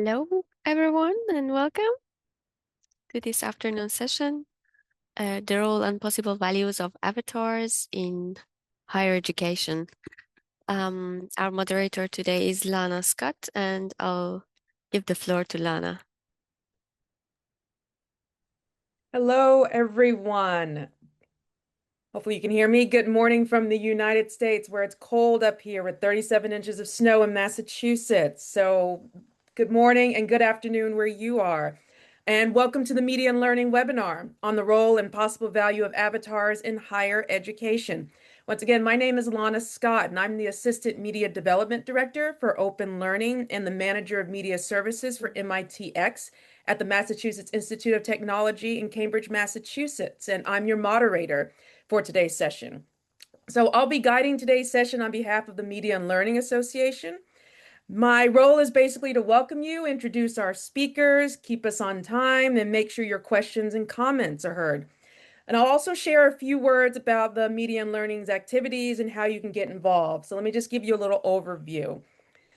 Hello, everyone, and welcome to this afternoon session, the role and possible values of avatars in higher education. Our moderator today is Lana Scott, and I'll give the floor to Lana. Hello, everyone. Hopefully you can hear me. Good morning from the United States, where it's cold up here with 37 inches of snow in Massachusetts. So good morning and good afternoon where you are. And welcome to the Media and Learning webinar on the role and possible value of avatars in higher education. Once again, my name is Lana Scott, and I'm the Assistant Media Development Director for Open Learning and the Manager of Media Services for MITx at the Massachusetts Institute of Technology in Cambridge, Massachusetts. And I'm your moderator for today's session. So I'll be guiding today's session on behalf of the Media and Learning Association. My role is basically to welcome you, introduce our speakers, keep us on time, and make sure your questions and comments are heard. And I'll also share a few words about the Media and Learning's activities and how you can get involved. So let me just give you a little overview.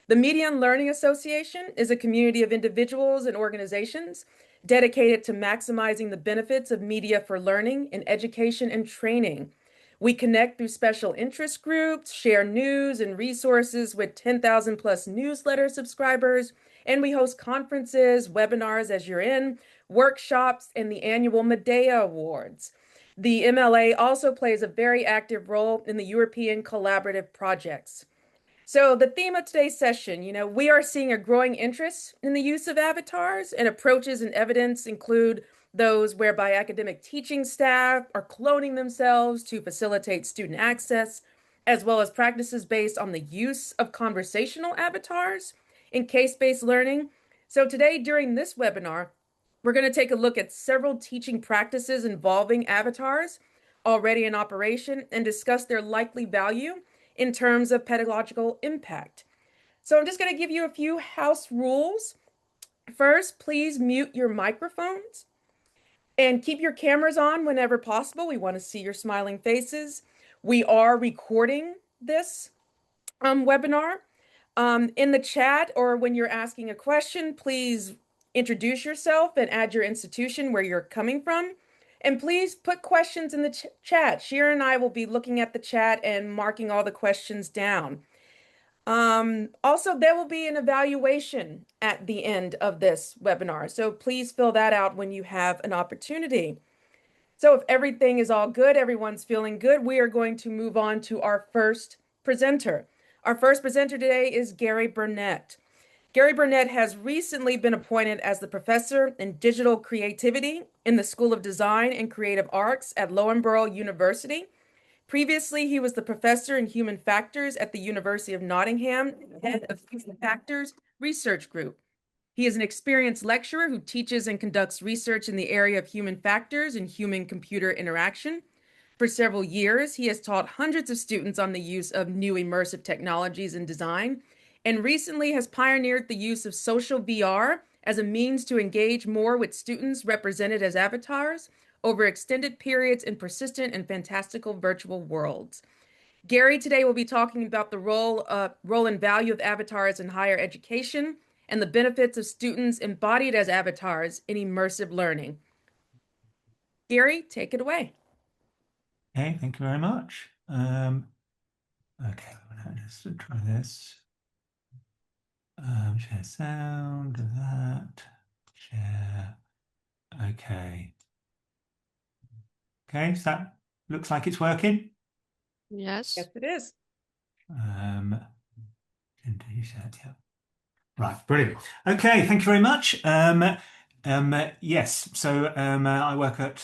The Media and Learning Association is a community of individuals and organizations dedicated to maximizing the benefits of media for learning in education and training. We connect through special interest groups, share news and resources with 10,000 plus newsletter subscribers, and we host conferences, webinars as you're in, workshops, and the annual Medea Awards. The MLA also plays a very active role in the European collaborative projects. So the theme of today's session, we are seeing a growing interest in the use of avatars, and approaches and evidence include those whereby academic teaching staff are cloning themselves to facilitate student access, as well as practices based on the use of conversational avatars in case-based learning. So today, during this webinar, we're going to take a look at several teaching practices involving avatars already in operation and discuss their likely value in terms of pedagogical impact. So I'm just going to give you a few house rules. First, please mute your microphones and keep your cameras on whenever possible. We want to see your smiling faces. We are recording this webinar. In the chat or when you're asking a question, please introduce yourself and add your institution where you're coming from. And please put questions in the chat. Shira and I will be looking at the chat and marking all the questions down. Also, there will be an evaluation at the end of this webinar, so please fill that out when you have an opportunity. So if everything is all good, everyone's feeling good, we are going to move on to our first presenter. Our first presenter today is Gary Burnett. Gary Burnett has recently been appointed as the professor in digital creativity in the School of Design and Creative Arts at Loughborough University. Previously, he was the professor in human factors at the University of Nottingham, head of Human Factors Research Group. He is an experienced lecturer who teaches and conducts research in the area of human factors and human-computer interaction. For several years, he has taught hundreds of students on the use of new immersive technologies in design, and recently has pioneered the use of social VR as a means to engage more with students represented as avatars over extended periods in persistent and fantastical virtual worlds. Gary today will be talking about the role and value of avatars in higher education and the benefits of students embodied as avatars in immersive learning. Gary, take it away. Okay, thank you very much. Okay, let's try this. Share sound, that, share. Okay. Okay, so that looks like it's working. Yes. Yes, it is. Yeah. Right, brilliant. Okay, thank you very much. Yes, so I work at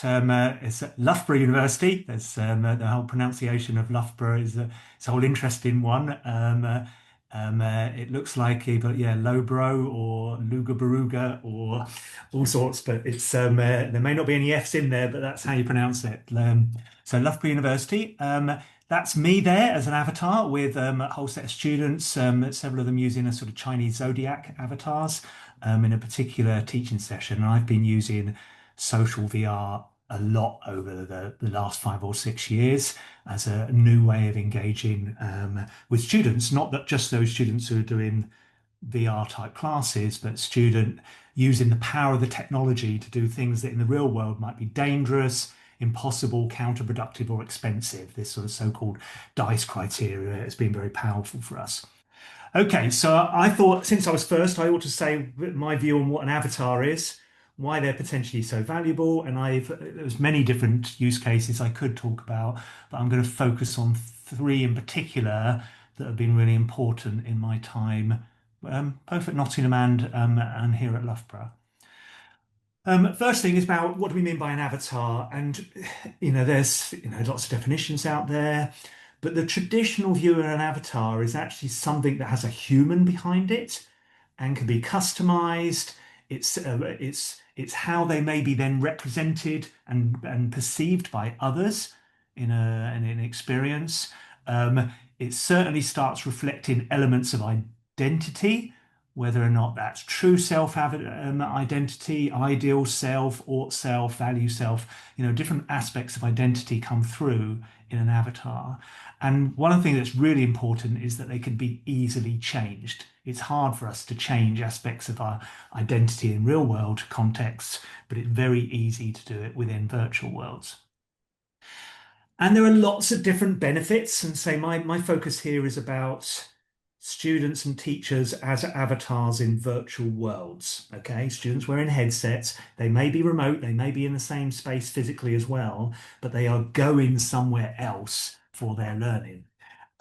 it's at Loughborough University. There's the whole pronunciation of Loughborough is it's a whole interesting one. It looks like either Loughborough or Lugabaruga or all sorts, but it's there may not be any F's in there, but that's how you pronounce it. So Loughborough University. That's me there as an avatar with a whole set of students, several of them using a sort of Chinese zodiac avatars in a particular teaching session. And I've been using social VR a lot over the last 5 or 6 years as a new way of engaging with students, not that just those students who are doing VR type classes, but student using the power of the technology to do things that in the real world might be dangerous, impossible, counterproductive, or expensive. This sort of so-called DICE criteria has been very powerful for us. Okay, so I thought since I was first, I ought to say my view on what an avatar is, why they're potentially so valuable, and there's many different use cases I could talk about, but I'm going to focus on three in particular that have been really important in my time, both at Nottingham and here at Loughborough. First thing is about what do we mean by an avatar? And there's lots of definitions out there, but the traditional view of an avatar is actually something that has a human behind it and can be customized. It's how they may be then represented and perceived by others in an experience. It certainly starts reflecting elements of identity, whether or not that's true self identity, ideal self, ought self, value self. Different aspects of identity come through in an avatar. And one of the things that's really important is that they can be easily changed. It's hard for us to change aspects of our identity in real world contexts, but it's very easy to do it within virtual worlds. And there are lots of different benefits. And say my focus here is about students and teachers as avatars in virtual worlds. Okay, students wearing headsets. They may be remote, they may be in the same space physically as well, but they are going somewhere else for their learning.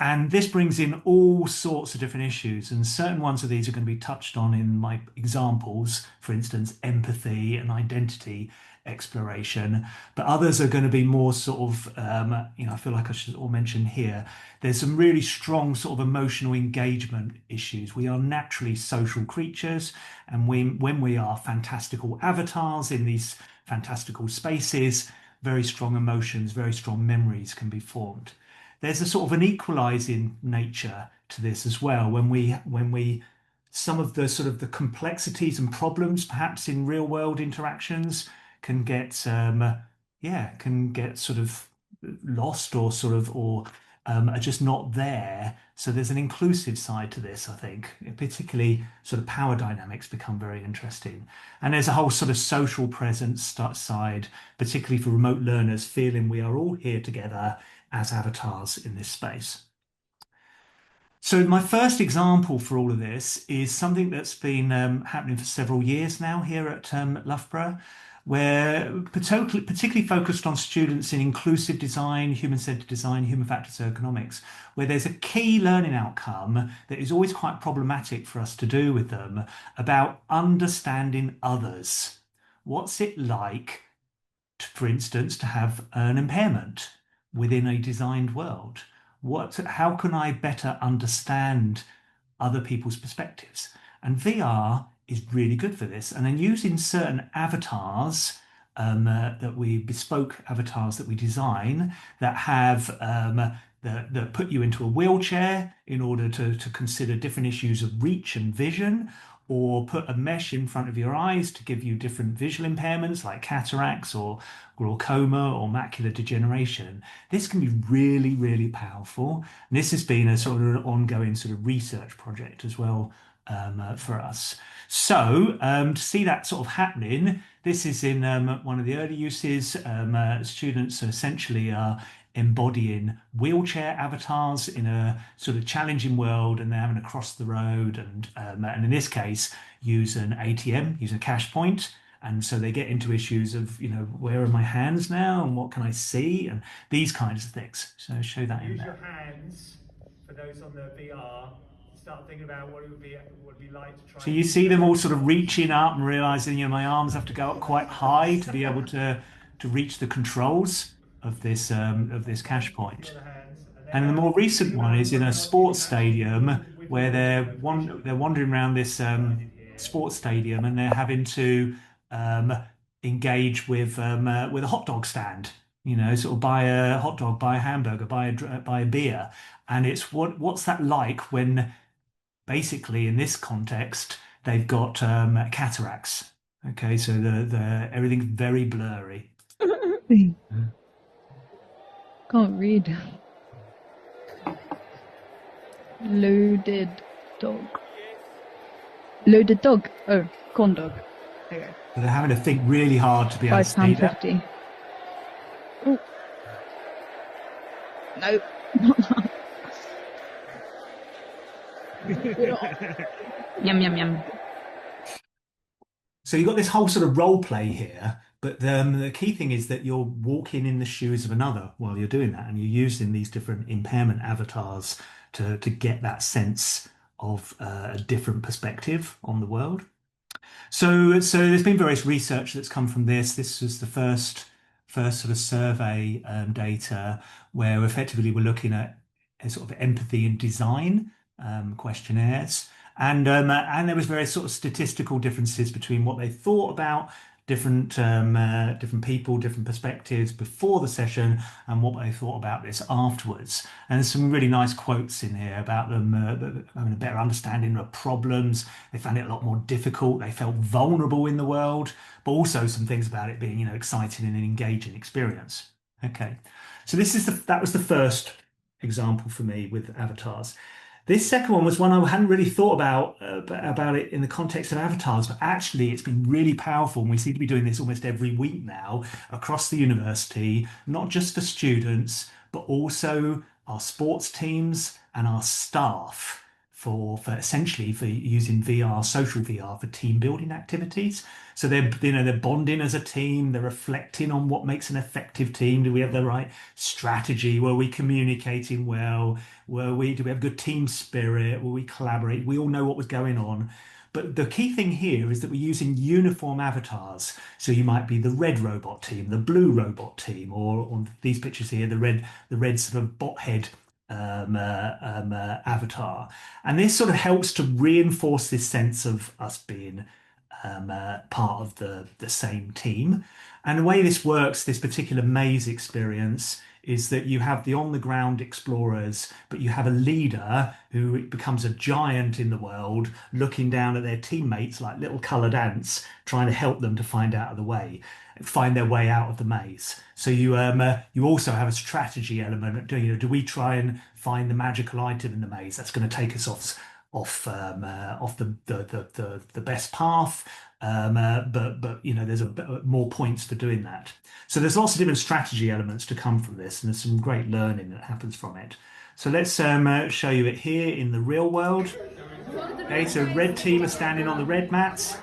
And this brings in all sorts of different issues, and certain ones of these are going to be touched on in my examples, for instance, empathy and identity exploration. But others are going to be more sort of, I feel like I should all mention here, there's some really strong sort of emotional engagement issues. We are naturally social creatures, and when we are fantastical avatars in these fantastical spaces, very strong emotions, very strong memories can be formed. There's a sort of an equalizing nature to this as well. When we some of the sort of the complexities and problems perhaps in real world interactions can get can get sort of lost or sort of or are just not there. So there's an inclusive side to this, I think. Particularly sort of power dynamics become very interesting. And there's a whole sort of social presence side, particularly for remote learners, feeling we are all here together as avatars in this space. So my first example for all of this is something that's been happening for several years now here at Loughborough, where particularly focused on students in inclusive design, human-centered design, human factors ergonomics, where there's a key learning outcome that is always quite problematic for us to do with them about understanding others. What's it like, for instance, to have an impairment within a designed world? How can I better understand other people's perspectives? And VR is really good for this. And then using certain avatars that we bespoke avatars that we design that have that put you into a wheelchair in order to consider different issues of reach and vision, or put a mesh in front of your eyes to give you different visual impairments like cataracts or glaucoma or macular degeneration. This can be really, really powerful. And this has been a sort of an ongoing sort of research project as well for us. So to see that sort of happening, this is in one of the early uses. Students essentially are embodying wheelchair avatars in a sort of challenging world, and they're having to cross the road and in this case use an ATM, use a cash point. And so they get into issues of, where are my hands now and what can I see and these kinds of things. So show that in there. Use your hands for those on the VR. Start thinking about what it would be like to try. So you see them all sort of reaching up and realizing, my arms have to go up quite high to be able to reach the controls of this cash point. And the more recent one is in a sports stadium where they're wandering around this sports stadium and they're having to engage with a hot dog stand. Sort of buy a hot dog, buy a hamburger, buy a beer, and it's what's that like when basically in this context they've got cataracts. Okay, so the everything's very blurry. Can't read. Loaded dog. Loaded dog. Oh, corn dog. Okay. So they're having to think really hard to be able to say that. £5.50. Oh. No, not that. Yum, yum, yum. So you've got this whole sort of role play here, but the key thing is that you're walking in the shoes of another while you're doing that, and you're using these different impairment avatars to get that sense of a different perspective on the world. So there's been various research that's come from this. This was the first sort of survey data where effectively we're looking at a sort of empathy and design questionnaires, and there was various sort of statistical differences between what they thought about different people, different perspectives before the session, and what they thought about this afterwards. And there's some really nice quotes in here about them having a better understanding of problems. They found it a lot more difficult. They felt vulnerable in the world, but also some things about it being, exciting and an engaging experience. Okay, so that was the first example for me with avatars. This second one was one I hadn't really thought about it in the context of avatars, but actually it's been really powerful, and we seem to be doing this almost every week now across the university, not just for students, but also our sports teams and our staff for essentially for using VR, social VR for team building activities. So they're bonding as a team, they're reflecting on what makes an effective team. Do we have the right strategy? Were we communicating well? Do we have good team spirit? Will we collaborate? We all know what was going on. But the key thing here is that we're using uniform avatars. So you might be the red robot team, the blue robot team, or on these pictures here, the red sort of bot head avatar. And this sort of helps to reinforce this sense of us being part of the same team. And the way this works, this particular maze experience, is that you have the on-the-ground explorers, but you have a leader who becomes a giant in the world, looking down at their teammates like little coloured ants, trying to help them to find their way out of the maze. So you also have a strategy element. Do we try and find the magical item in the maze that's going to take us off the best path? But there's more points for doing that. So there's lots of different strategy elements to come from this, and there's some great learning that happens from it. So let's show you it here in the real world. Okay, so red team are standing on the red mats.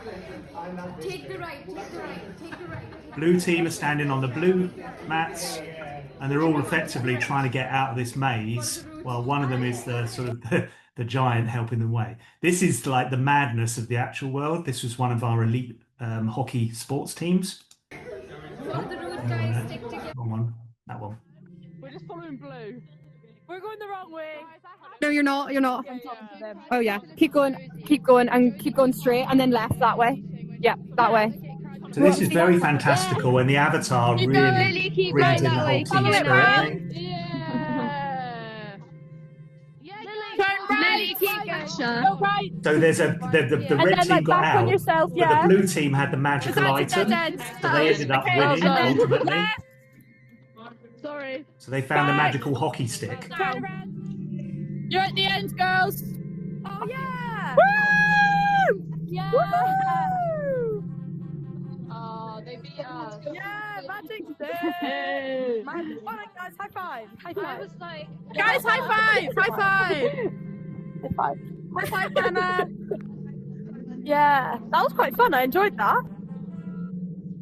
Take the right, take the right, take the right. Blue team are standing on the blue mats, and they're all effectively trying to get out of this maze, while one of them is the sort of the giant helping them away. This is like the madness of the actual world. This was one of our elite hockey sports teams. Follow the route, guys, stick together. Wrong one, that one. We're just following blue. We're going the wrong way. No, you're not. You're not. Oh yeah. Keep going, and keep going straight, and then left that way. Yeah, that way. So this is very fantastical, and the avatar really brings in the whole team spirit. Right? So there's the red team got out, yourself, but the blue team had the magical item, so they ended up winning ultimately. Sorry. So they found the magical hockey stick. You're at the end, girls. Oh yeah! Woo! Yeah. Woo! Oh, they beat us. Yeah, magic Hey. stick. All right, guys, high five. High I five. was like, Guys, high five! High five! High five. High five, Hannah. Yeah, that was quite fun. I enjoyed that.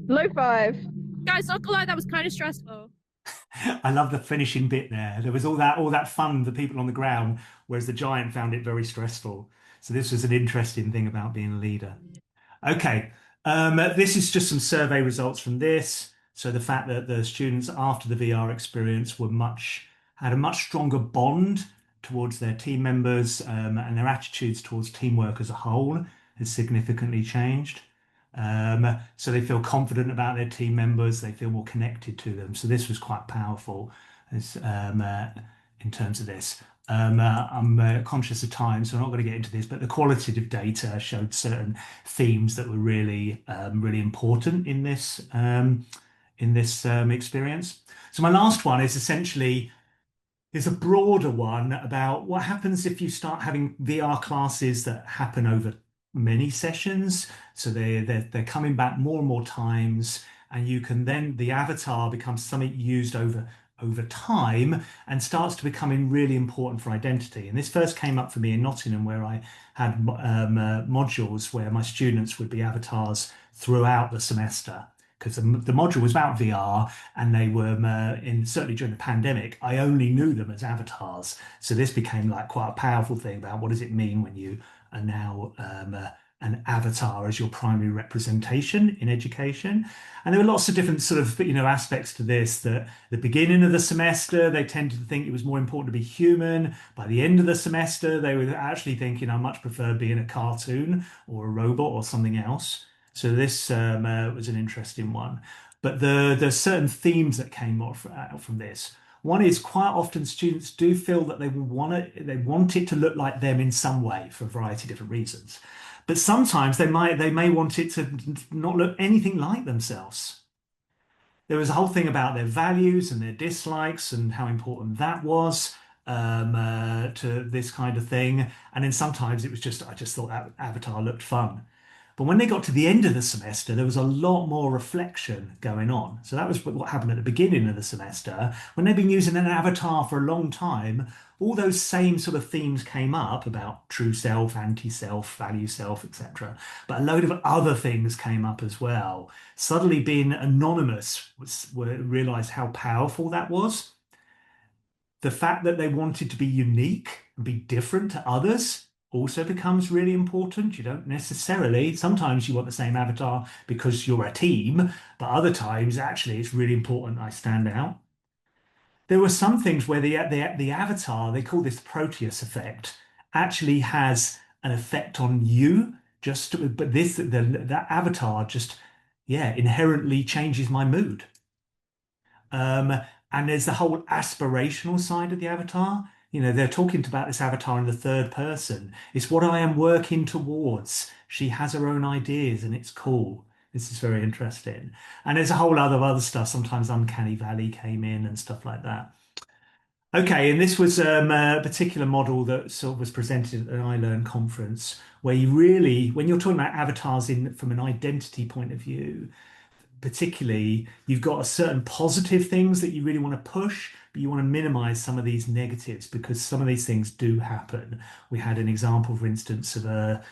Low five. Guys, not gonna lie, that was kind of stressful. I love the finishing bit there. There was all that fun, the people on the ground, whereas the giant found it very stressful. So this was an interesting thing about being a leader. Okay, this is just some survey results from this. So the fact that the students after the VR experience had a much stronger bond towards their team members, and their attitudes towards teamwork as a whole has significantly changed. So they feel confident about their team members, they feel more connected to them. So this was quite powerful in terms of this. I'm conscious of time, so I'm not going to get into this, but the qualitative data showed certain themes that were really important in this experience. So my last one is a broader one about what happens if you start having VR classes that happen over many sessions. So they're coming back more and more times, and you can then the avatar becomes something used over time and starts to becoming really important for identity. And this first came up for me in Nottingham, where I had modules where my students would be avatars throughout the semester. Because the module was about VR, and they were certainly during the pandemic, I only knew them as avatars. So this became like quite a powerful thing about what does it mean when you are now an avatar as your primary representation in education. And there were lots of different sort of aspects to this. That the beginning of the semester they tended to think it was more important to be human. By the end of the semester they were actually thinking I much prefer being a cartoon or a robot or something else. So this was an interesting one. But there's certain themes that came out from this. One is quite often students do feel that they want it to look like them in some way for a variety of different reasons. But sometimes they may want it to not look anything like themselves. There was a whole thing about their values and their dislikes and how important that was to this kind of thing. And then sometimes it was just I just thought that Avatar looked fun. But when they got to the end of the semester, there was a lot more reflection going on. So that was what happened at the beginning of the semester. When they've been using an avatar for a long time, all those same sort of themes came up about true self, anti-self, value self, etc. But a load of other things came up as well. Suddenly being anonymous realized how powerful that was. The fact that they wanted to be unique and be different to others also becomes really important. You don't necessarily, sometimes you want the same avatar because you're a team, but other times actually it's really important I stand out. There were some things where the avatar, they call this Proteus effect, actually has an effect on you. But that avatar just, yeah, inherently changes my mood. Um, and there's the whole aspirational side of the avatar. They're talking about this avatar in the third person. It's what I am working towards. She has her own ideas and it's cool. This is very interesting. And there's a whole lot of other stuff. Sometimes Uncanny Valley came in and stuff like that. Okay, and this was a particular model that sort of was presented at an iLearn conference where you really, when you're talking about avatars from an identity point of view, particularly you've got a certain positive things that you really want to push, but you want to minimize some of these negatives because some of these things do happen. We had an example, for instance, of a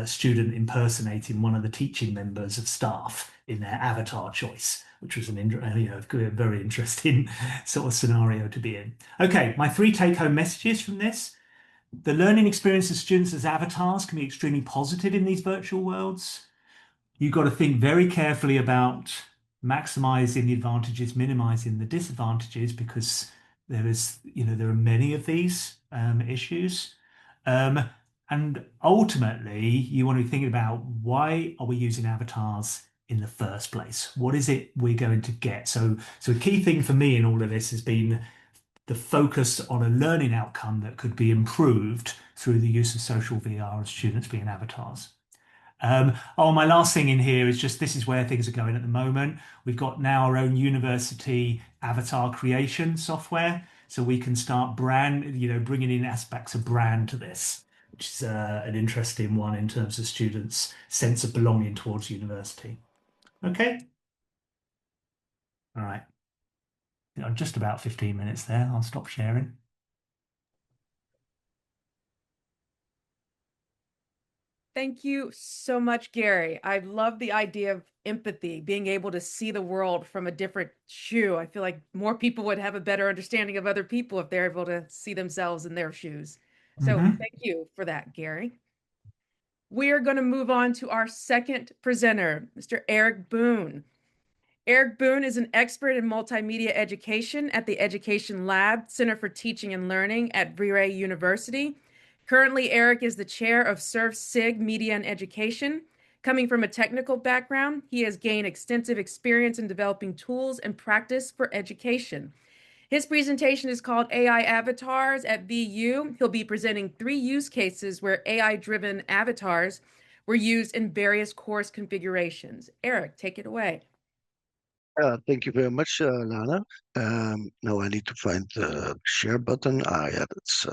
student impersonating one of the teaching members of staff in their avatar choice, which was a very interesting sort of scenario to be in. Okay, my three take-home messages from this. The learning experience of students as avatars can be extremely positive in these virtual worlds. You've got to think very carefully about maximizing the advantages, minimizing the disadvantages, because there are many of these issues. And ultimately, you want to be thinking about why are we using avatars in the first place? What is it we're going to get? So a key thing for me in all of this has been the focus on a learning outcome that could be improved through the use of social VR and students being avatars. My last thing in here is just this is where things are going at the moment. We've got now our own university avatar creation software, so we can start bringing in aspects of brand to this, which is an interesting one in terms of students' sense of belonging towards university. Okay. All right. Just about 15 minutes there. I'll stop sharing. Thank you so much, Gary. I love the idea of empathy, being able to see the world from a different shoe. I feel like more people would have a better understanding of other people if they're able to see themselves in their shoes. So thank you for that, Gary. We are going to move on to our second presenter, Mr. Eric Boone. Eric Boone is an expert in multimedia education at the Education Lab, Center for Teaching and Learning at Vrije University. Currently, Eric is the chair of SurfSig Media and Education. Coming from a technical background, he has gained extensive experience in developing tools and practice for education. His presentation is called AI Avatars at VU. He'll be presenting 3 use cases where AI-driven avatars were used in various course configurations. Eric, take it away. Thank you very much, Lana. Now I need to find the share button. Yeah, it's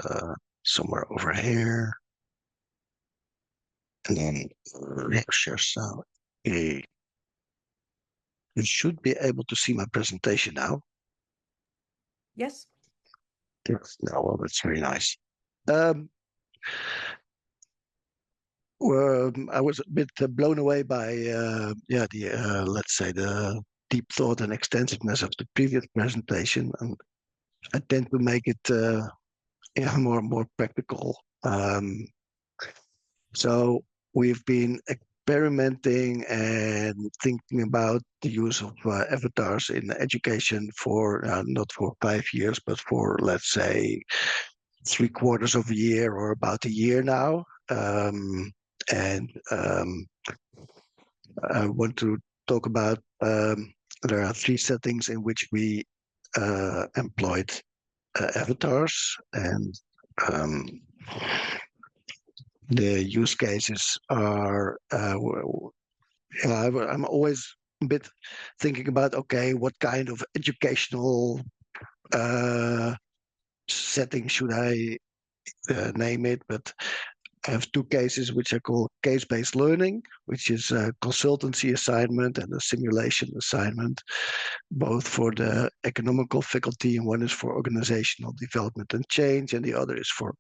somewhere over here. And then share sound. Okay. You should be able to see my presentation now. Yes. Yes. No, well, that's very nice. Um, I was a bit blown away by the let's say the deep thought and extensiveness of the previous presentation, and I tend to make it more practical. So we've been experimenting and thinking about the use of avatars in education for not for 5 years, but for let's say 3/4 of a year or about a year now. And I want to talk about there are three settings in which we employed avatars, and um, the use cases are I'm always a bit thinking about, okay, what kind of educational setting should I name it? But I have two cases which I call case-based learning, which is a consultancy assignment and a simulation assignment, both for the economical faculty, and one is for organizational development and change, and the other is for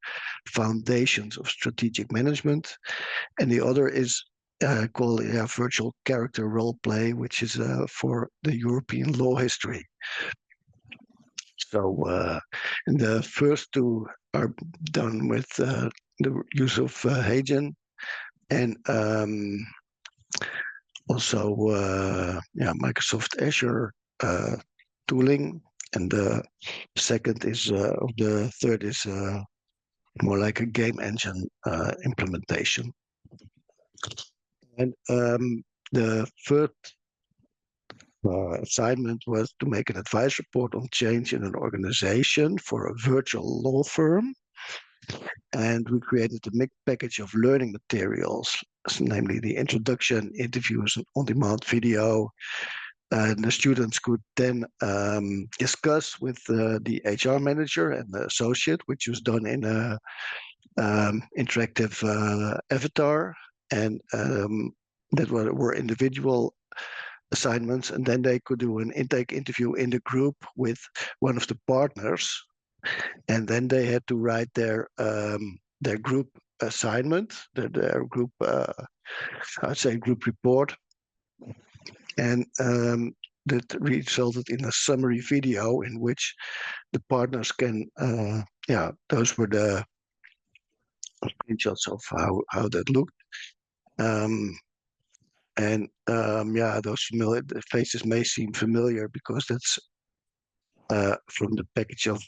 foundations of strategic management, and the other is called virtual character role play, which is for the European law history. So, and the first two are done with the use of Hagen, and also Microsoft Azure tooling. And the second is, the third is more like a game engine implementation. And the third assignment was to make an advice report on change in an organization for a virtual law firm. And we created a mixed package of learning materials, namely the introduction, interviews, and on-demand video. And the students could then discuss with the HR manager and the associate, which was done in a interactive avatar. And that were individual assignments, and then they could do an intake interview in the group with one of the partners, and then they had to write their group assignment, their group I'd say group report, and that resulted in a summary video in which the partners can those were the screenshots of how that looked. And those familiar faces may seem familiar because that's from the package of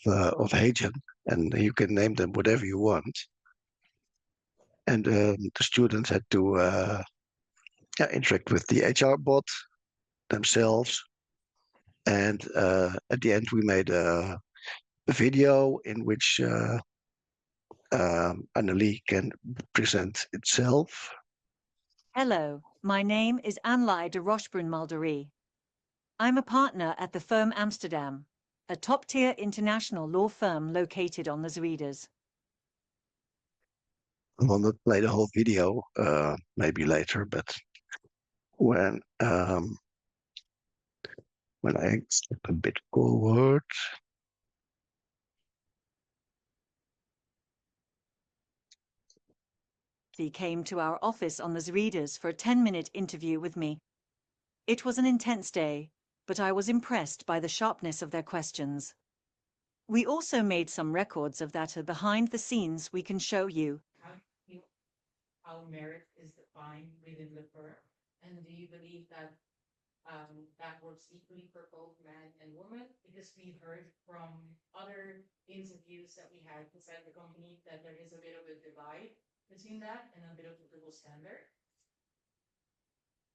Hagen, and you can name them whatever you want. And the students had to interact with the HR bot themselves. And at the end, we made a video in which Annelie can present itself. Hello, my name is Annelij de Rochebrun-Mulderie. I'm a partner at the firm Amsterdam, a top-tier international law firm located on the Zuidas. I will not play the whole video, maybe later, but when I step a bit forward. He came to our office on the Zuidas for a 10-minute interview with me. It was an intense day, but I was impressed by the sharpness of their questions. We also made some records of that behind the scenes we can show you. How merit is defined within the firm, and do you believe that that works equally for both men and women? Because we heard from other interviews that we had inside the company that there is a bit of a divide between that and a bit of a double standard.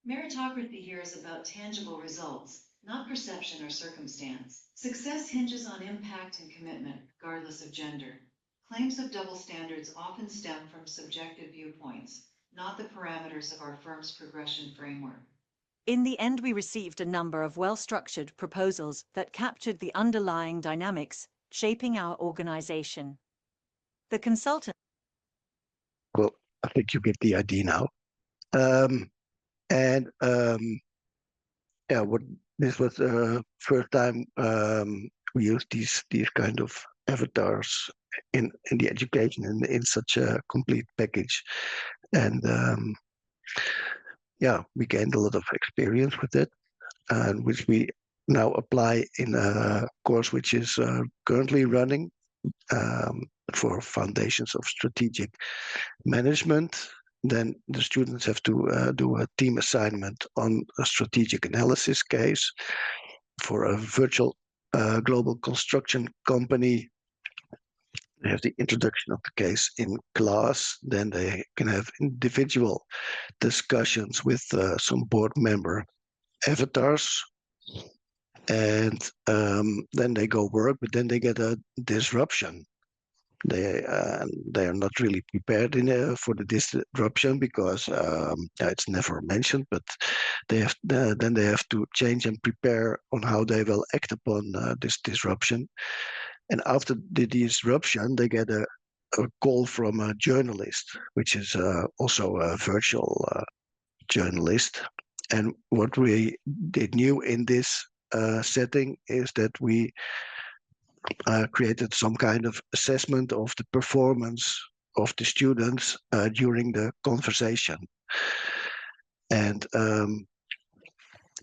Meritocracy here is about tangible results, not perception or circumstance. Success hinges on impact and commitment, regardless of gender. Claims of double standards often stem from subjective viewpoints, not the parameters of our firm's progression framework. In the end, we received a number of well-structured proposals that captured the underlying dynamics shaping our organization. The consultant. Well, I think you get the idea now. And yeah, what this was the first time we used these kind of avatars in the education in such a complete package, and yeah, we gained a lot of experience with it, and which we now apply in a course which is currently running um, for foundations of strategic management. Then the students have to do a team assignment on a strategic analysis case for a virtual global construction company. They have the introduction of the case in class. Then they can have individual discussions with some board member avatars. And then they go work, but then they get a disruption. They are not really prepared for the disruption because it's never mentioned. But then they have to change and prepare on how they will act upon this disruption. And after the disruption, they get a call from a journalist, which is also a virtual journalist. And what we did new in this setting is that we created some kind of assessment of the performance of the students during the conversation. And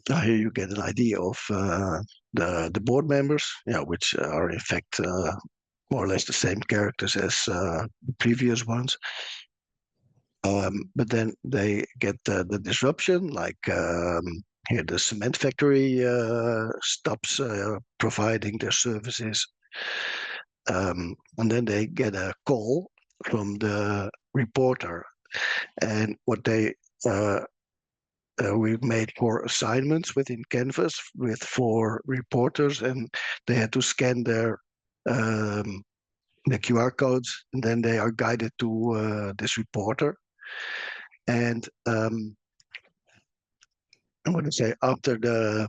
here you get an idea of the board members, which are in fact more or less the same characters as the previous ones. But then they get the disruption, like here the cement factory stops providing their services. And then they get a call from the reporter. And what we made 4 assignments within Canvas with 4 reporters, and they had to scan the QR codes, and then they are guided to this reporter. And I want to say after the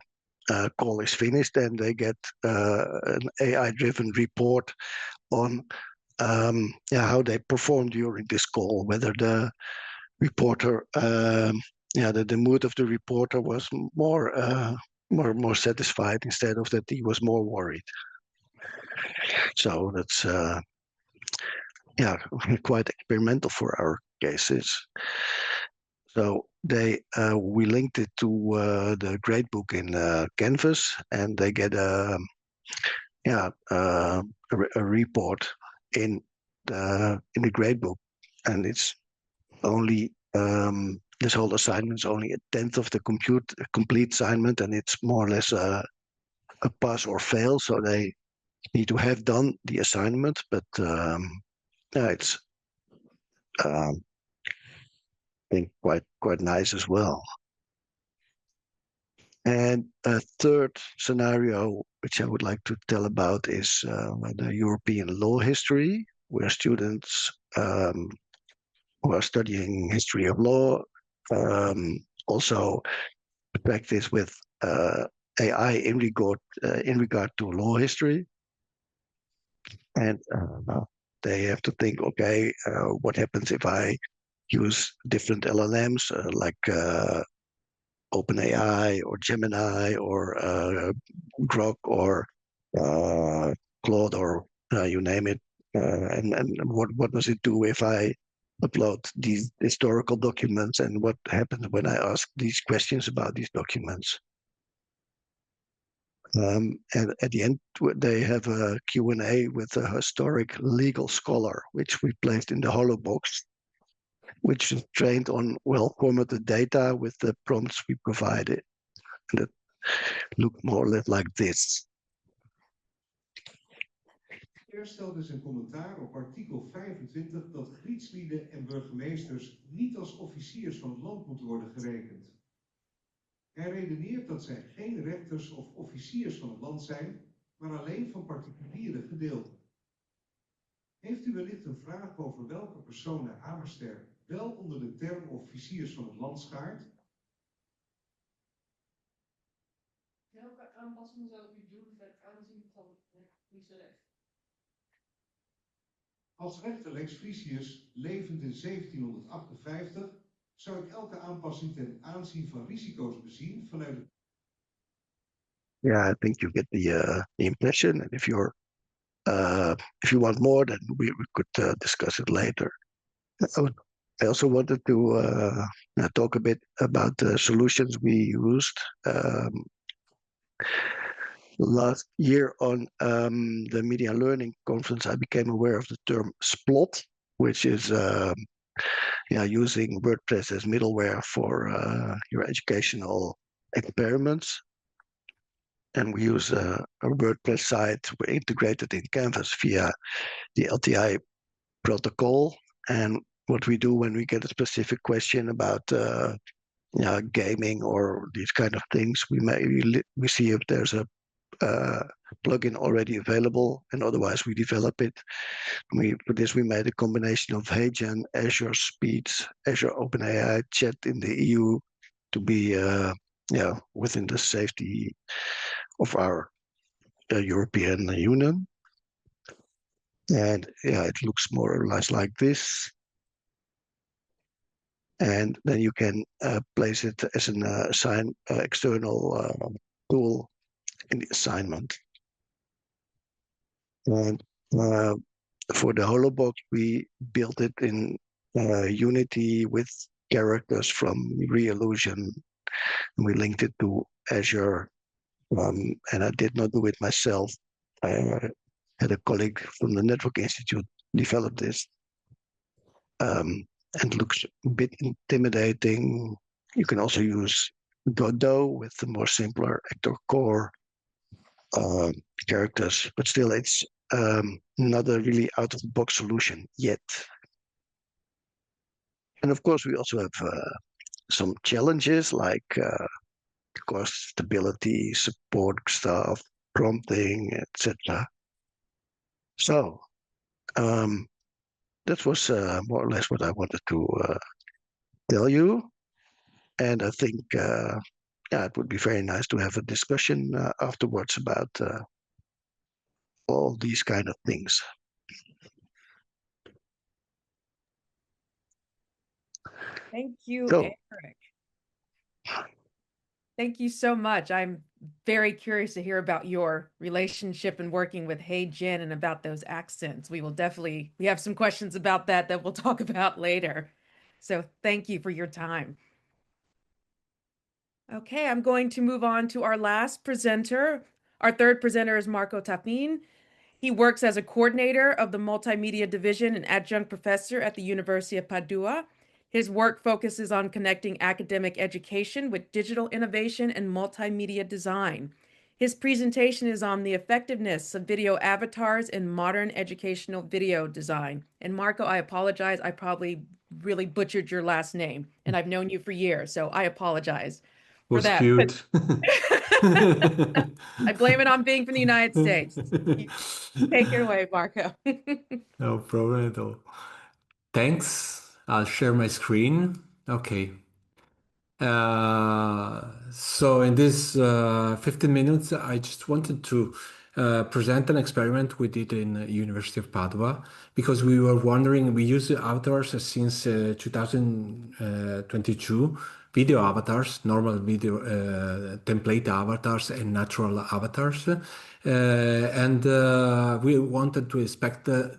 call is finished, then they get an AI-driven report on how they performed during this call, whether the reporter, the mood of the reporter was more satisfied instead of that he was more worried. So that's quite experimental for our cases. So we linked it to the gradebook in Canvas, and they get a report in the gradebook, and it's only this whole assignment is only a tenth of the complete assignment, and it's more or less a pass or fail. So they need to have done the assignment, but it's I think quite nice as well. And a third scenario, which I would like to tell about, is the European law history, where students who are studying history of law also practice with AI in regard to law history. And they have to think, okay, what happens if I use different LLMs like OpenAI or Gemini or Grok or Claude or you name it, and what does it do if I upload these historical documents, and what happens when I ask these questions about these documents? And at the end, they have a Q&A with a historic legal scholar, which we placed in the HoloBox, which is trained on well-formatted data with the prompts we provided. And it looked more or less like this. Er stelde zijn commentaar op artikel 25 dat kriegslieden en burgemeesters niet als officiers van het land moeten worden gerekend. Hij redeneert dat zij geen rechters of officiers van het land zijn, maar alleen van particuliere gedeelten. Heeft u wellicht een vraag over welke personen Hamerster wel onder de term officiers van het land schaart? Welke aanpassingen zou u doen ter aanzien van het kiesrecht? Als rechter Lex Frisius, levend in 1758, zou ik elke aanpassing ten aanzien van risico's bezien vanuit het. Yeah, I think you get the impression, and if you want more, then we could discuss it later. I also wanted to talk a bit about the solutions we used. Last year on the Media Learning Conference, I became aware of the term SPLOT, which is using WordPress as middleware for your educational experiments. And we use a WordPress site. We're integrated in Canvas via the LTI protocol. And what we do when we get a specific question about gaming or these kind of things, we see if there's a plugin already available, and otherwise we develop it. For this we made a combination of HeyGen, Azure Speeds, Azure OpenAI Chat in the EU to be within the safety of our European Union. And it looks more or less like this. And then you can place it as an external tool in the assignment. And for the Holobox, we built it in Unity with characters from Reillusion. We linked it to Azure, and I did not do it myself. I had a colleague from the Network Institute develop this. And looks a bit intimidating. You can also use Godot with the more simpler Actor Core characters, but still it's not a really out-of-the-box solution yet. And of course, we also have some challenges like cost stability, support stuff, prompting, etc. So that was more or less what I wanted to tell you. And I think it would be very nice to have a discussion afterwards about all these kind of things. Thank you, So, Eric. Thank you so much. I'm very curious to hear about your relationship and working with HeyGen and about those accents. We have some questions about that we'll talk about later. So thank you for your time. Okay, I'm going to move on to our last presenter. Our third presenter is Marco Tapin. He works as a coordinator of the Multimedia Division and adjunct professor at the University of Padua. His work focuses on connecting academic education with digital innovation and multimedia design. His presentation is on the effectiveness of video avatars in modern educational video design. And Marco, I apologize. I probably really butchered your last name, and I've known you for years, so I apologize for that. Cute. I blame it on being from the United States. Take it away, Marco. No problem at all. Thanks. I'll share my screen. Okay. So in this 15 minutes, I just wanted to present an experiment we did in University of Padua because we were wondering, we use avatars since 2022, video avatars, normal video template avatars and natural avatars. And we wanted to inspect the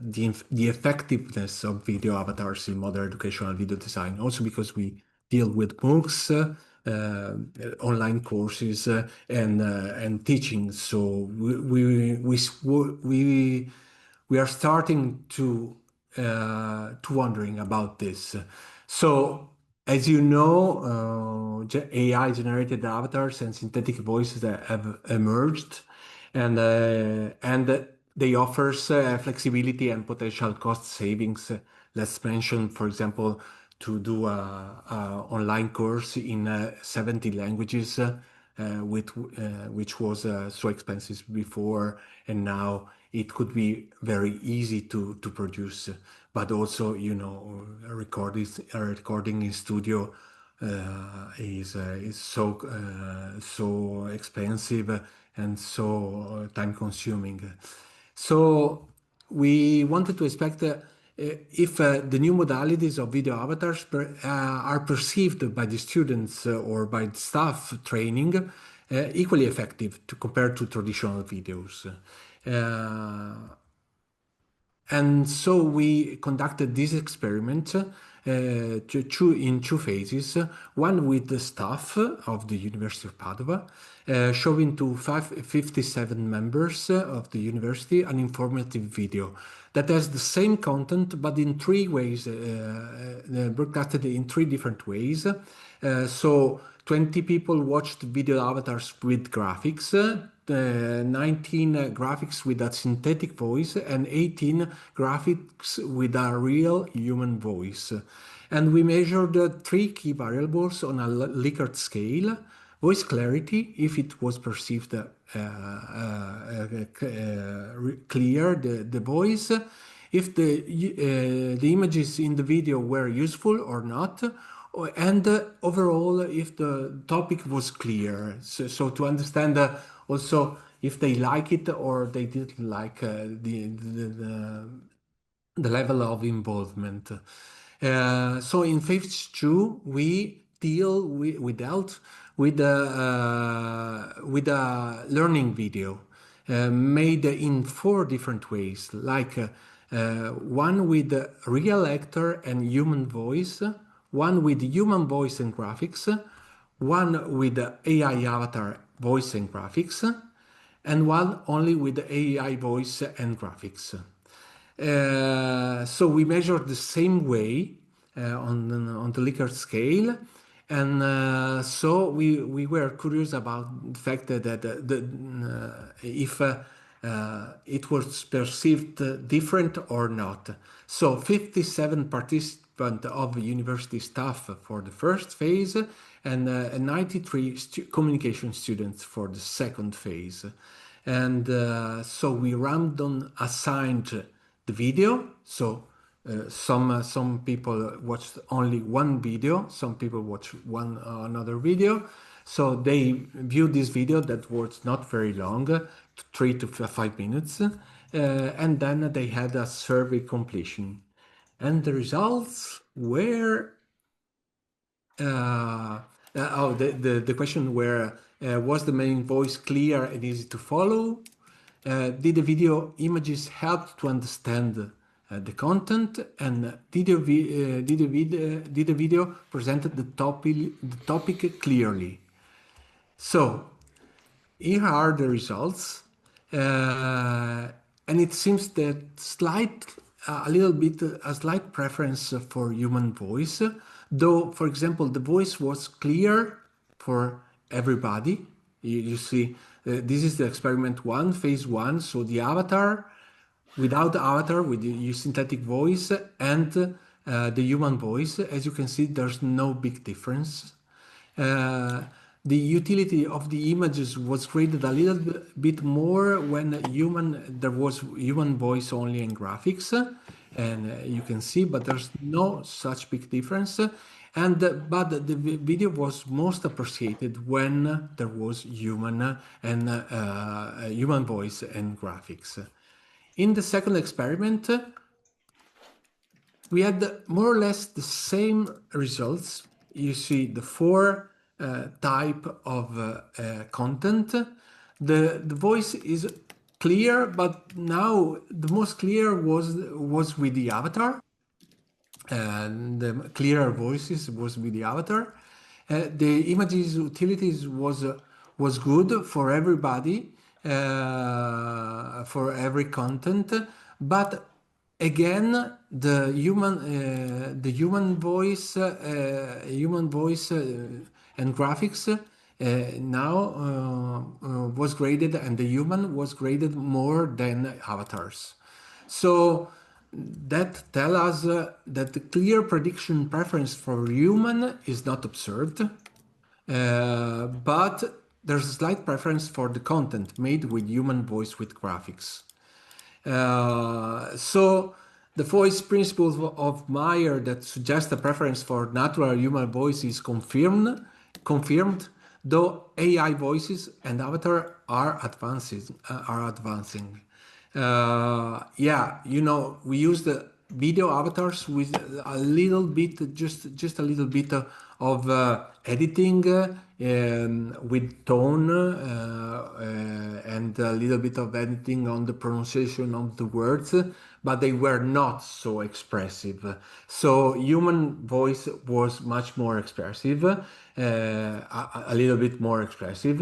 effectiveness of video avatars in modern educational video design, also because we deal with MOOCs, online courses, and teaching. So we are starting to wondering about this. So as you know, AI-generated avatars and synthetic voices have emerged, and they offers flexibility and potential cost savings. Let's mention, for example, to do a online course in 70 languages, which was so expensive before, and now it could be very easy to produce. But also, you know, recording in studio is so expensive and so time consuming. So we wanted to expect if the new modalities of video avatars are perceived by the students or by the staff training equally effective to compare to traditional videos. And so we conducted this experiment in two phases, one with the staff of the University of Padua, showing to 57 members of the university an informative video that has the same content but in three ways, broadcasted in three different ways. So 20 people watched video avatars with graphics, 19 graphics with a synthetic voice, and 18 graphics with a real human voice. And we measured three key variables on a Likert scale: voice clarity, if it was perceived clear, the voice, if the images in the video were useful or not, and overall if the topic was clear. So to understand also if they like it or they didn't like the level of involvement. So in phase two, we dealt with a learning video made in four different ways, like one with real actor and human voice, one with human voice and graphics, one with AI avatar voice and graphics, and one only with AI voice and graphics. So we measured the same way on the Likert scale, and so we were curious about the fact that if it was perceived different or not. So 57 participants of university staff for the first phase and 93 communication students for the second phase. And so we random assigned the video. So some people watched only one video, some people watched another video. So they viewed this video that was not very long, 3 to 5 minutes, and then they had a survey completion. And the results were the question were, was the main voice clear and easy to follow? Did the video images help to understand the content? And did the video presented the topic clearly? So here are the results. And it seems that a slight preference for human voice, though, for example, the voice was clear for everybody. You see, this is the experiment one, phase one. So the avatar, without the avatar, with the synthetic voice and the human voice, as you can see, there's no big difference. The utility of the images was graded a little bit more when there was human voice only in graphics, and you can see, but there's no such big difference. But the video was most appreciated when there was human voice and graphics. In the second experiment, we had more or less the same results. You see the four type of content. The voice is clear, but now the most clear was with the avatar. And the clearer voices was with the avatar. The images utilities was good for everybody, for every content, but again the human voice and graphics now was graded, and the human was graded more than avatars. So that tell us that the clear prediction preference for human is not observed, but there's a slight preference for the content made with human voice with graphics. So the voice principle of Meyer that suggests a preference for natural human voice is confirmed, though AI voices and avatar are advancing. Yeah, we use the video avatars with a little bit, just a little bit of editing with tone and a little bit of editing on the pronunciation of the words, but they were not so expressive. So human voice was much more expressive, a little bit more expressive.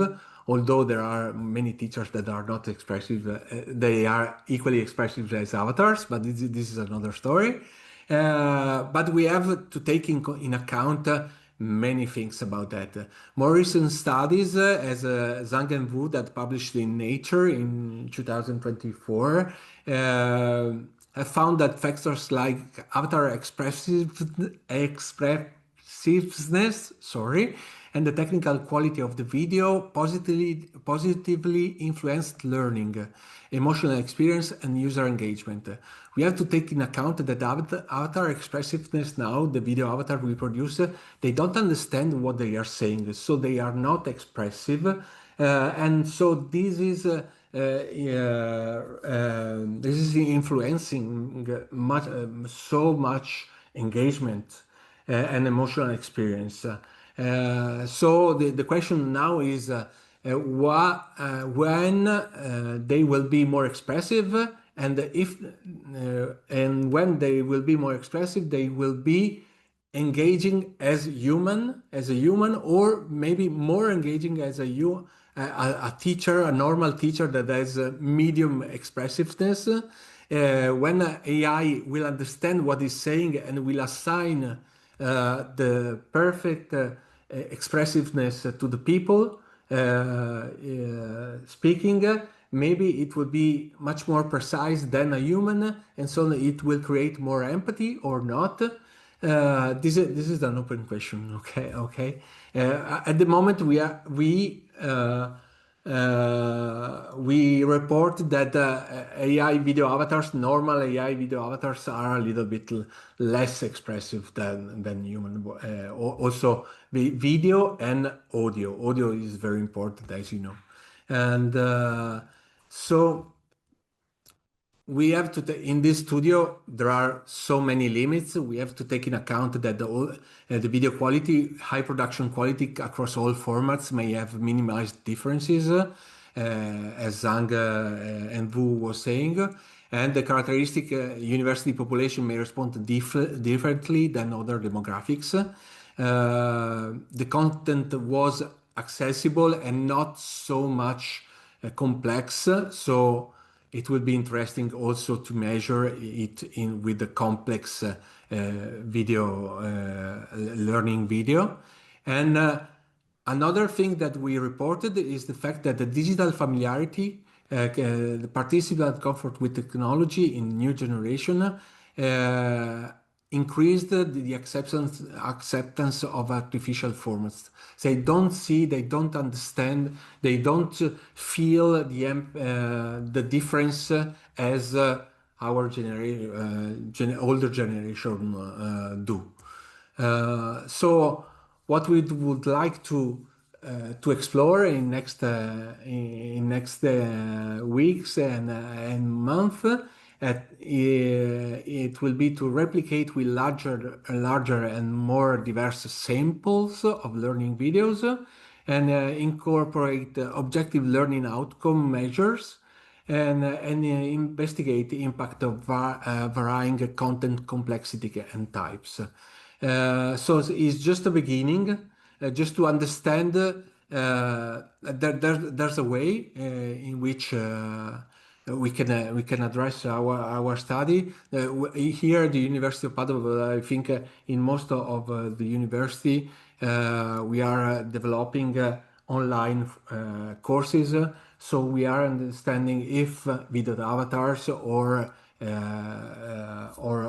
Although there are many teachers that are not expressive, they are equally expressive as avatars, but this is another story. But we have to take in account many things about that. More recent studies, as Zhang and Wu, that published in Nature in 2024, have found that factors like avatar expressiveness, sorry, and the technical quality of the video positively influenced learning, emotional experience, and user engagement. We have to take in account that avatar expressiveness now, the video avatar we produce, they don't understand what they are saying, so they are not expressive, and so this is influencing so much engagement and emotional experience. So the question now is when they will be more expressive, and when they will be more expressive, they will be engaging as a human, or maybe more engaging as a teacher, a normal teacher that has a medium expressiveness. When AI will understand what is saying and will assign the perfect expressiveness to the people speaking, maybe it will be much more precise than a human, and so it will create more empathy or not. This is an open question. Okay. At the moment, we report that AI video avatars, normal AI video avatars, are a little bit less expressive than human. Also, video and audio. Audio is very important, as you know, and so we have to in this studio there are so many limits. We have to take in account that the video quality, high production quality across all formats may have minimized differences, as Zhang and Wu was saying, and the characteristic university population may respond differently than other demographics. The content was accessible and not so much complex, so it will be interesting also to measure it with the complex video learning video. And another thing that we reported is the fact that the digital familiarity, the participant comfort with technology in new generation increased the acceptance of artificial formats. They don't see, they don't understand, they don't feel the difference as our older generation do. So what we would like to explore in next weeks and month, it will be to replicate with larger and more diverse samples of learning videos, and incorporate objective learning outcome measures, and investigate the impact of varying content complexity and types. So it's just a beginning, just to understand there's a way in which we can address our study here at the University of Padua. I think in most of the university we are developing online courses, so we are understanding if video avatars or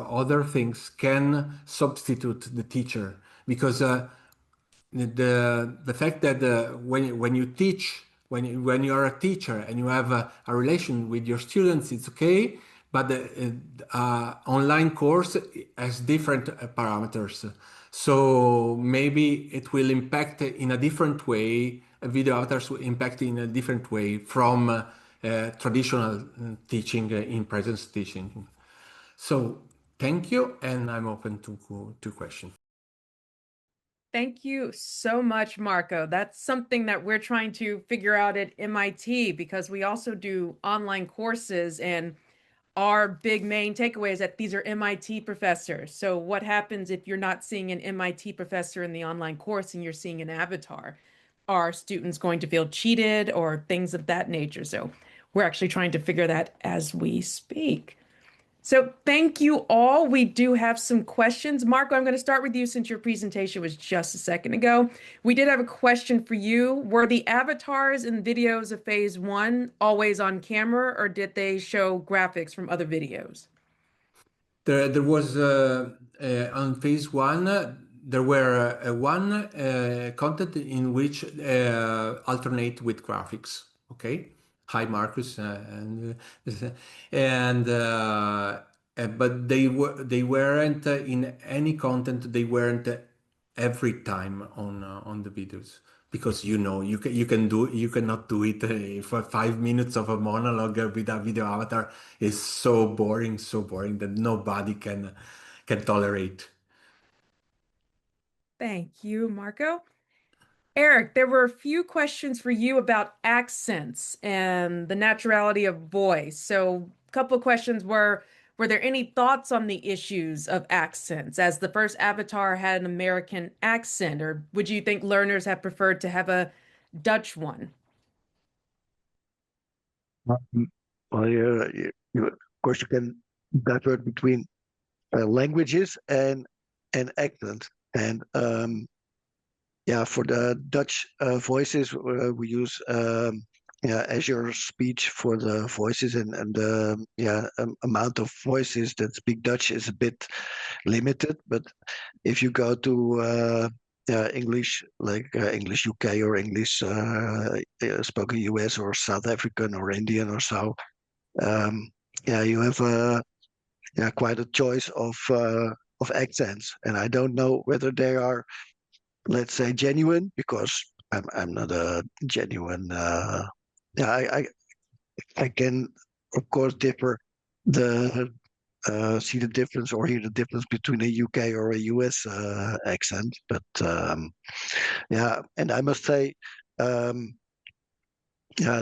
other things can substitute the teacher, because the fact that when you teach, when you are a teacher and you have a relation with your students, it's okay, but the online course has different parameters, so maybe it will impact in a different way. Video avatars will impact in a different way from traditional teaching in presence teaching. So thank you, and I'm open to questions. Thank you so much, Marco. That's something that we're trying to figure out at MIT because we also do online courses, and our big main takeaway is that these are MIT professors. So what happens if you're not seeing an MIT professor in the online course and you're seeing an avatar? Are students going to feel cheated or things of that nature? So we're actually trying to figure that as we speak. So thank you all. We do have some questions. Marco, I'm going to start with you since your presentation was just a second ago. We did have a question for you. Were the avatars in videos of phase one always on camera, or did they show graphics from other videos? There was on phase one, there were one content in which alternate with graphics. Okay. Hi, Marcus, and but they weren't in any content. They weren't every time on the videos because you cannot do it for 5 minutes of a monologue with a video avatar is so boring that nobody can tolerate. Thank you, Marco. Eric, there were a few questions for you about accents and the naturality of voice. So, a couple of questions were there any thoughts on the issues of accents, as the first Avatar had an American accent, or would you think learners have preferred to have a Dutch one? Well, of course, you can divert between languages and accent. And yeah, for the Dutch voices, we use yeah, Azure Speech for the voices, and the amount of voices that speak Dutch is a bit limited. But if you go to English, like English UK or English spoken US or South African or Indian or so, yeah, you have quite a choice of accents, and I don't know whether they are, let's say, genuine, because I'm not a genuine. Yeah, I can of course differ the see the difference or hear the difference between a UK or a US accent, but yeah, and I must say. Yeah,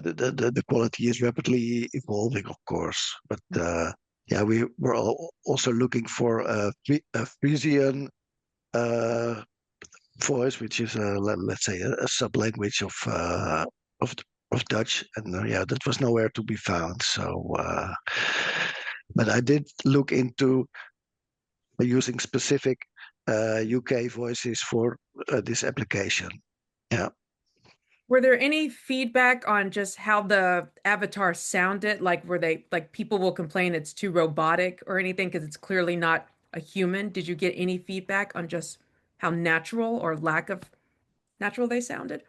the quality is rapidly evolving, of course, but yeah, we were also looking for a Frisian voice, which is let's say a sub language of of Dutch, and yeah, that was nowhere to be found. So, but I did look into using specific UK voices for this application. Yeah. Were there any feedback on just how the avatar sounded? Like, were they like people will complain it's too robotic or anything because it's clearly not a human? Did you get any feedback on just how natural or lack of natural they sounded?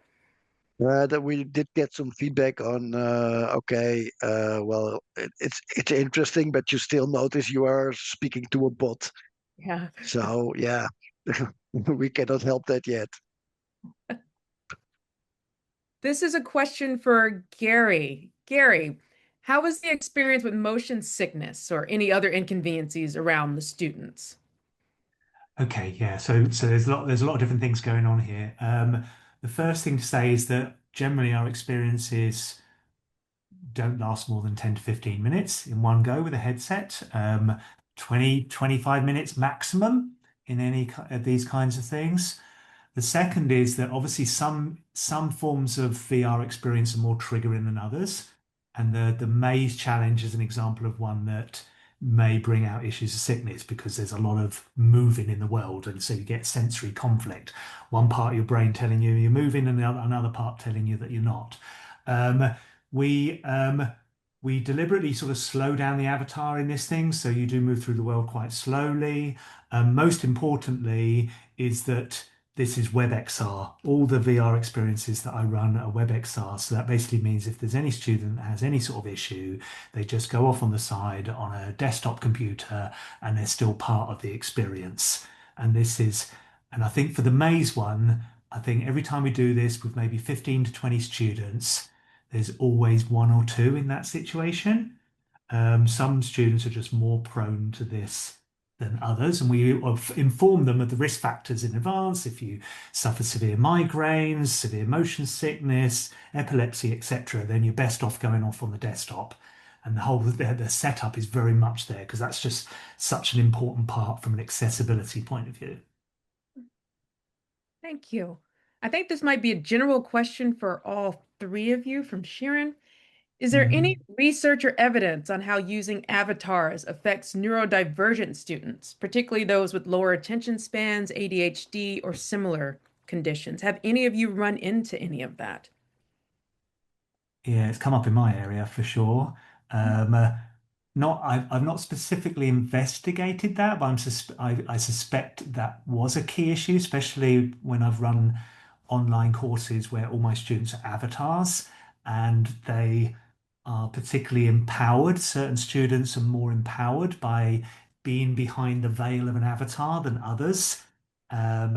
That we did get some feedback on. Okay, well, it's interesting, but you still notice you are speaking to a bot. Yeah. So yeah, we cannot help that yet. This is a question for Gary. Gary, how was the experience with motion sickness or any other inconveniences around the students? Okay, yeah. So there's a lot of different things going on here. The first thing to say is that generally our experiences don't last more than 10 to 15 minutes in one go with a headset. 25 minutes maximum in any of these kinds of things. The second is that obviously some forms of VR experience are more triggering than others. And the maze challenge is an example of one that may bring out issues of sickness because there's a lot of moving in the world. And so you get sensory conflict. One part of your brain telling you you're moving and another part telling you that you're not. Um, we we deliberately sort of slow down the avatar in this thing, so you do move through the world quite slowly. Most importantly is that this is WebXR. All the VR experiences that I run are WebXR. So that basically means if there's any student that has any sort of issue, they just go off on the side on a desktop computer and they're still part of the experience. And I think for the maze one, I think every time we do this with maybe 15 to 20 students, there's always one or two in that situation. Some students are just more prone to this than others, and we inform them of the risk factors in advance. If you suffer severe migraines, severe motion sickness, epilepsy, etc., then you're best off going off on the desktop. And the setup is very much there because that's just such an important part from an accessibility point of view. Thank you. I think this might be a general question for all three of you from Sharon. Is there any research or evidence on how using avatars affects neurodivergent students, particularly those with lower attention spans, ADHD, or similar conditions? Have any of you run into any of that? Yeah, it's come up in my area for sure. I've not specifically investigated that, but I suspect that was a key issue, especially when I've run online courses where all my students are avatars and they are particularly empowered. Certain students are more empowered by being behind the veil of an avatar than others. And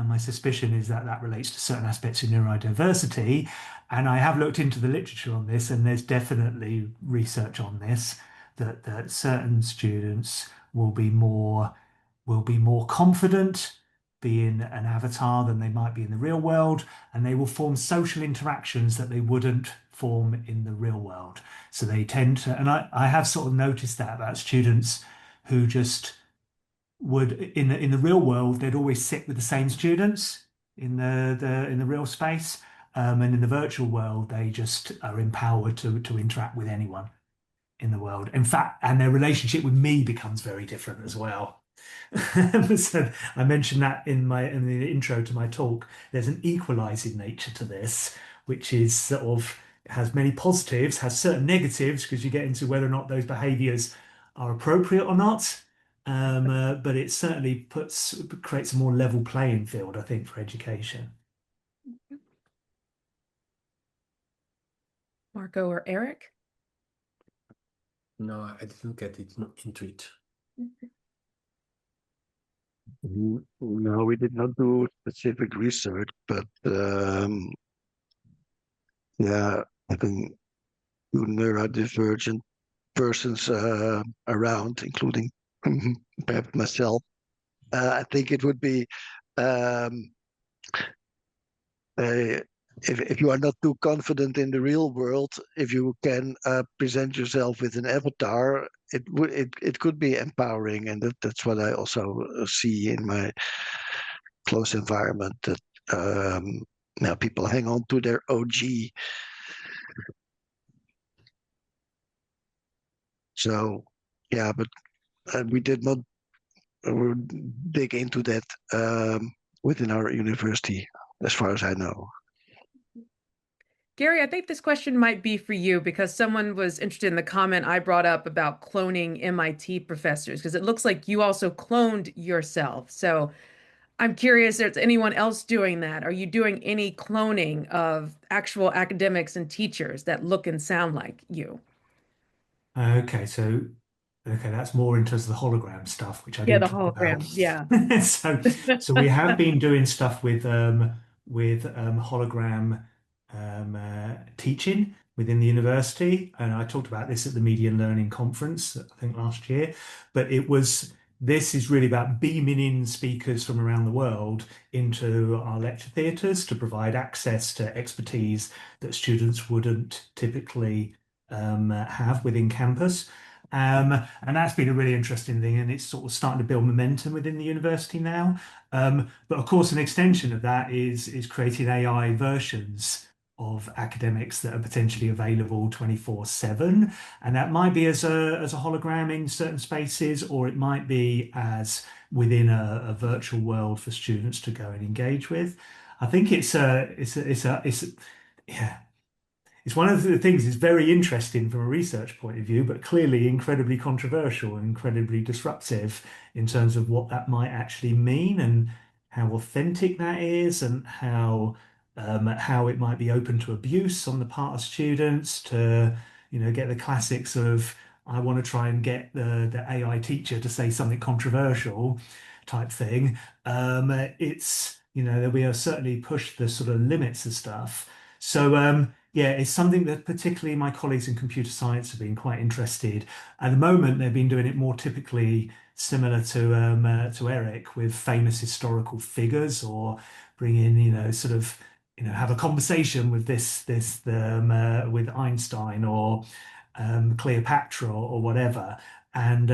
my suspicion is that that relates to certain aspects of neurodiversity. And I have looked into the literature on this, and there's definitely research on this that certain students will be more confident being an avatar than they might be in the real world, and they will form social interactions that they wouldn't form in the real world. So they tend to, and I have sort of noticed that about students who just would in the real world, they'd always sit with the same students in the real space. And in the virtual world, they just are empowered to interact with anyone in the world. In fact, and their relationship with me becomes very different as well. So I mentioned that in the intro to my talk. There's an equalizing nature to this, which is sort of has many positives, has certain negatives because you get into whether or not those behaviors are appropriate or not. But it certainly creates a more level playing field, I think, for education. Marco or Eric? No, I didn't get it into it. No, we did not do specific research, but yeah, having two neurodivergent persons around, including perhaps myself, I think it would be um, if you are not too confident in the real world, if you can present yourself with an avatar, it could be empowering, and that's what I also see in my close environment. That now people hang on to their OG. So yeah, but we did not dig into that within our university, as far as I know. Gary, I think this question might be for you because someone was interested in the comment I brought up about cloning MIT professors, because it looks like you also cloned yourself. So I'm curious if there's anyone else doing that. Are you doing any cloning of actual academics and teachers that look and sound like you? Okay, that's more into the hologram stuff, which I Yeah, didn't the talk about. hologram. Yeah. So we have been doing stuff with hologram teaching within the university, and I talked about this at the Media and Learning Conference, I think last year. But this is really about beaming in speakers from around the world into our lecture theatres to provide access to expertise that students wouldn't typically have within campus. And that's been a really interesting thing, and it's sort of starting to build momentum within the university now. But of course, an extension of that is creating AI versions of academics that are potentially available 24/7. And that might be as a hologram in certain spaces, or it might be as within a virtual world for students to go and engage with. I think yeah, it's one of the things that's very interesting from a research point of view, but clearly incredibly controversial and incredibly disruptive in terms of what that might actually mean and how authentic that is, and how it might be open to abuse on the part of students to, get the classics of I want to try and get the AI teacher to say something controversial type thing. It's, that we have certainly pushed the sort of limits of stuff. So yeah, it's something that particularly my colleagues in computer science have been quite interested. At the moment, they've been doing it more typically similar to Eric with famous historical figures or bring in, sort of, have a conversation with with Einstein or Cleopatra or whatever. And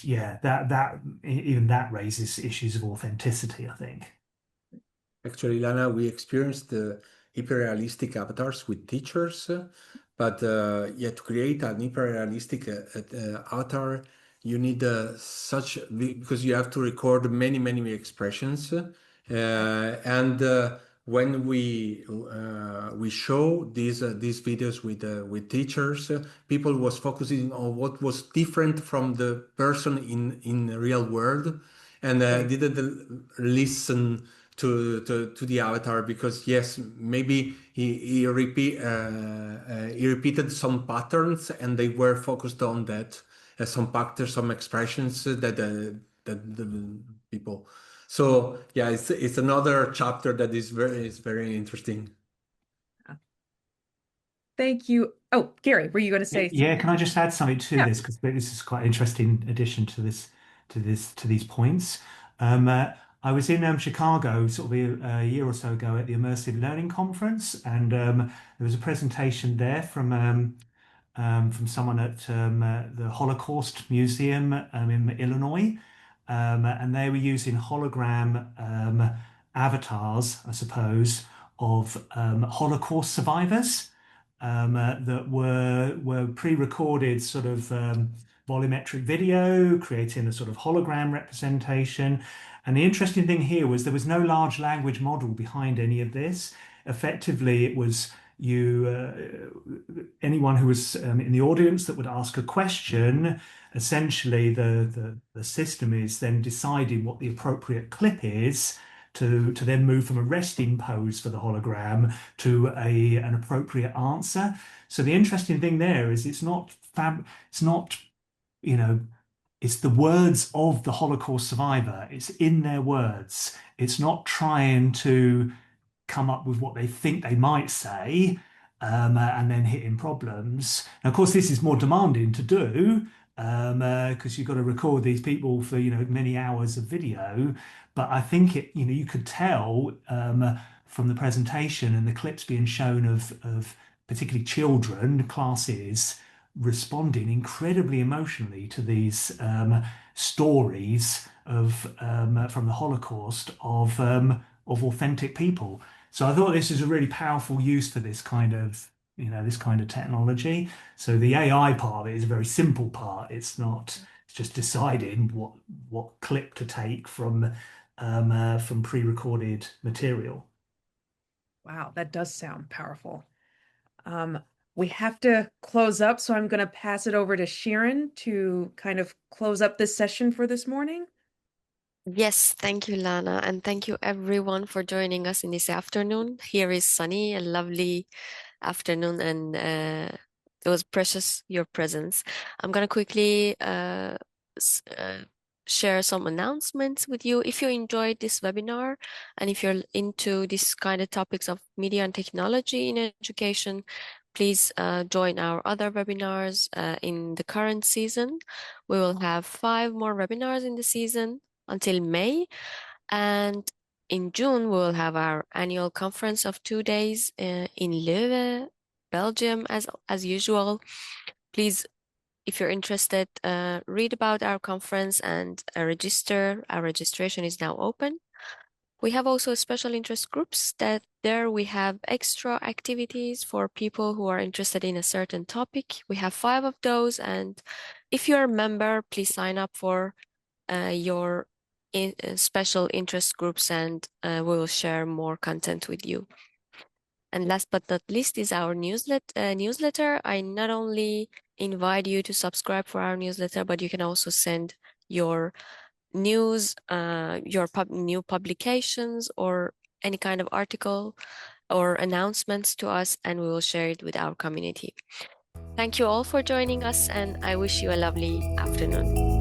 yeah, even that raises issues of authenticity, I think. Actually, Lana, we experienced the hyper-realistic avatars with teachers, but yeah, to create an hyper-realistic avatar, you need because you have to record many expressions, and when we show these videos with teachers, people was focusing on what was different from the person in the real world, and didn't listen to the avatar because yes, maybe he repeated some patterns and they were focused on that, some patterns, some expressions that the people. So yeah, it's another chapter that is very interesting. Thank you. Oh, Gary, were you going to say? Yeah, can I just add something to this because this is quite an interesting addition to these points. I was in Chicago sort of a year or so ago at the Immersive Learning Conference, and there was a presentation there from someone at the Holocaust Museum in Illinois, and they were using hologram avatars, I suppose, of Holocaust survivors that were pre-recorded sort of volumetric video, creating a sort of hologram representation. And the interesting thing here was there was no large language model behind any of this. Effectively, it was anyone who was in the audience that would ask a question. Essentially, the system is then deciding what the appropriate clip is to then move from a resting pose for the hologram to an appropriate answer. So the interesting thing there is it's not it's the words of the Holocaust survivor. It's in their words. It's not trying to come up with what they think they might say and then hitting problems. And of course, this is more demanding to do because you've got to record these people for many hours of video. But I think you could tell from the presentation and the clips being shown of particularly children classes responding incredibly emotionally to these stories from the Holocaust of authentic people. So I thought this is a really powerful use for this kind of technology. So the AI part of it is a very simple part. It's just deciding what clip to take from pre-recorded material. Wow, that does sound powerful. We have to close up, so I'm going to pass it over to Sharon to kind of close up this session for this morning. Yes, thank you, Lana, and thank you everyone for joining us in this afternoon. Here is sunny, a lovely afternoon, and it was precious, your presence. I'm going to quickly share some announcements with you. If you enjoyed this webinar and if you're into this kind of topics of media and technology in education, please join our other webinars in the current season. We will have 5 more webinars in the season until May. And in June, we will have our annual conference of 2 days in Leuven, Belgium, as usual. Please, if you're interested, read about our conference and register. Our registration is now open. We have also special interest groups that there we have extra activities for people who are interested in a certain topic. We have 5 of those, and if you're a member, please sign up for your special interest groups, and we will share more content with you. And last but not least is our newsletter. I not only invite you to subscribe for our newsletter, but you can also send your news, new publications or any kind of article or announcements to us, and we will share it with our community. Thank you all for joining us, and I wish you a lovely afternoon.